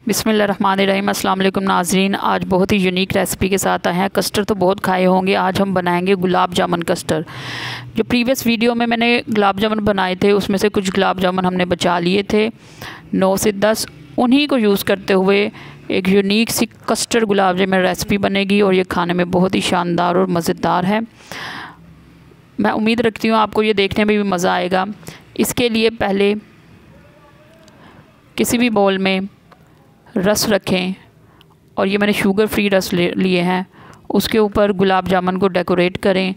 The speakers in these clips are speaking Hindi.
बिस्मिल्लाहिर्रहमानिर्रहीम। अस्सलाम वालेकुम नाज़रीन, आज बहुत ही यूनिक रेसिपी के साथ आए हैं। कस्टर्ड तो बहुत खाए होंगे, आज हम बनाएंगे गुलाब जामुन कस्टर्ड। जो प्रीवियस वीडियो में मैंने गुलाब जामुन बनाए थे उसमें से कुछ गुलाब जामुन हमने बचा लिए थे 9 से 10, उन्हीं को यूज़ करते हुए एक यूनिक सी कस्टर्ड गुलाब जामुन रेसिपी बनेगी और ये खाने में बहुत ही शानदार और मज़ेदार है। मैं उम्मीद रखती हूँ आपको ये देखने में भी मज़ा आएगा। इसके लिए पहले किसी भी बाउल में रस रखें और ये मैंने शुगर फ्री रस लिए हैं। उसके ऊपर गुलाब जामुन को डेकोरेट करें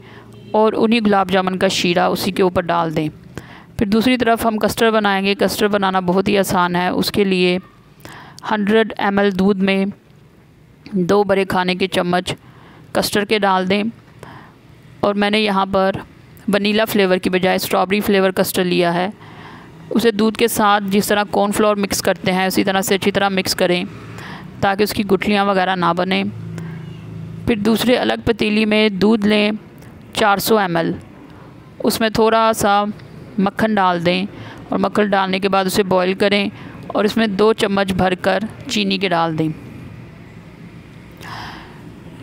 और उन्हीं गुलाब जामुन का शीरा उसी के ऊपर डाल दें। फिर दूसरी तरफ हम कस्टर्ड बनाएंगे। कस्टर्ड बनाना बहुत ही आसान है। उसके लिए 100 ml दूध में 2 बड़े खाने के चम्मच कस्टर्ड के डाल दें और मैंने यहाँ पर वनीला फ्लेवर की बजाय स्ट्रॉबेरी फ्लेवर कस्टर्ड लिया है। उसे दूध के साथ जिस तरह कॉर्नफ्लोर मिक्स करते हैं उसी तरह से अच्छी तरह मिक्स करें ताकि उसकी गुठलियाँ वगैरह ना बने। फिर दूसरे अलग पतीली में दूध लें 400 ml, उसमें थोड़ा सा मक्खन डाल दें और मक्खन डालने के बाद उसे बॉईल करें और इसमें 2 चम्मच भरकर चीनी के डाल दें।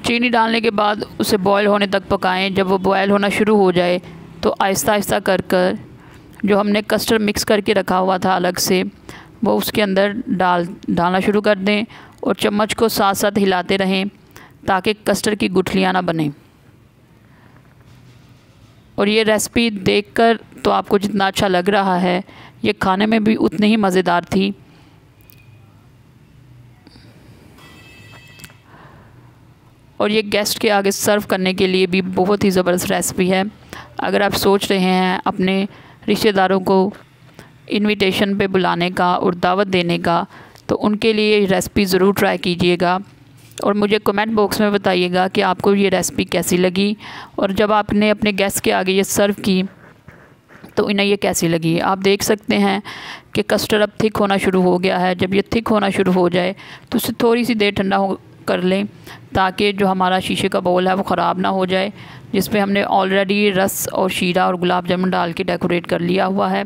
चीनी डालने के बाद उसे बॉईल होने तक पकाएं। जब वो बॉईल होना शुरू हो जाए तो आहिस्ता आहिस्ता कर जो हमने कस्टर्ड मिक्स करके रखा हुआ था अलग से वो उसके अंदर डालना शुरू कर दें और चम्मच को साथ साथ हिलाते रहें ताकि कस्टर्ड की गुठलियाँ ना बनें। और ये रेसिपी देखकर तो आपको जितना अच्छा लग रहा है ये खाने में भी उतनी ही मज़ेदार थी। और ये गेस्ट के आगे सर्व करने के लिए भी बहुत ही ज़बरदस्त रेसिपी है। अगर आप सोच रहे हैं अपने रिश्तेदारों को इनविटेशन पे बुलाने का और दावत देने का तो उनके लिए ये रेसिपी ज़रूर ट्राई कीजिएगा और मुझे कमेंट बॉक्स में बताइएगा कि आपको ये रेसिपी कैसी लगी और जब आपने अपने गेस्ट के आगे ये सर्व की तो इन्हें ये कैसी लगी। आप देख सकते हैं कि कस्टर्ड अब थिक होना शुरू हो गया है। जब ये थिक होना शुरू हो जाए तो उसे थोड़ी सी देर ठंडा कर लें ताकि जो हमारा शीशे का बाउल है वो ख़राब ना हो जाए, जिस पे हमने ऑलरेडी रस और शीरा और गुलाब जामुन डाल के डेकोरेट कर लिया हुआ है।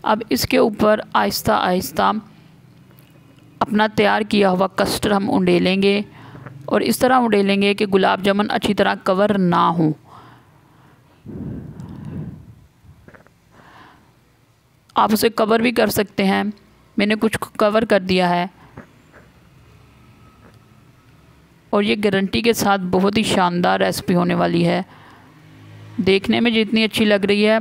अब इसके ऊपर आहिस्ता आहिस्ता अपना तैयार किया हुआ कस्टर्ड हम उंडेलेंगे और इस तरह उंडेलेंगे कि गुलाब जामुन अच्छी तरह कवर ना हो। आप उसे कवर भी कर सकते हैं, मैंने कुछ कवर कर दिया है और ये गारंटी के साथ बहुत ही शानदार रेसिपी होने वाली है। देखने में जितनी अच्छी लग रही है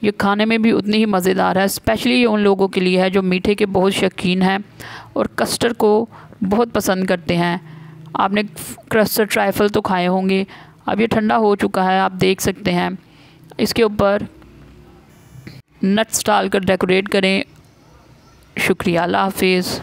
ये खाने में भी उतनी ही मज़ेदार है। स्पेशली ये उन लोगों के लिए है जो मीठे के बहुत शौकीन हैं और कस्टर्ड को बहुत पसंद करते हैं। आपने कस्टर्ड ट्राइफल तो खाए होंगे। अब ये ठंडा हो चुका है, आप देख सकते हैं। इसके ऊपर नट्स डालकर डेकोरेट करें। शुक्रिया, अल्लाह हाफिज़।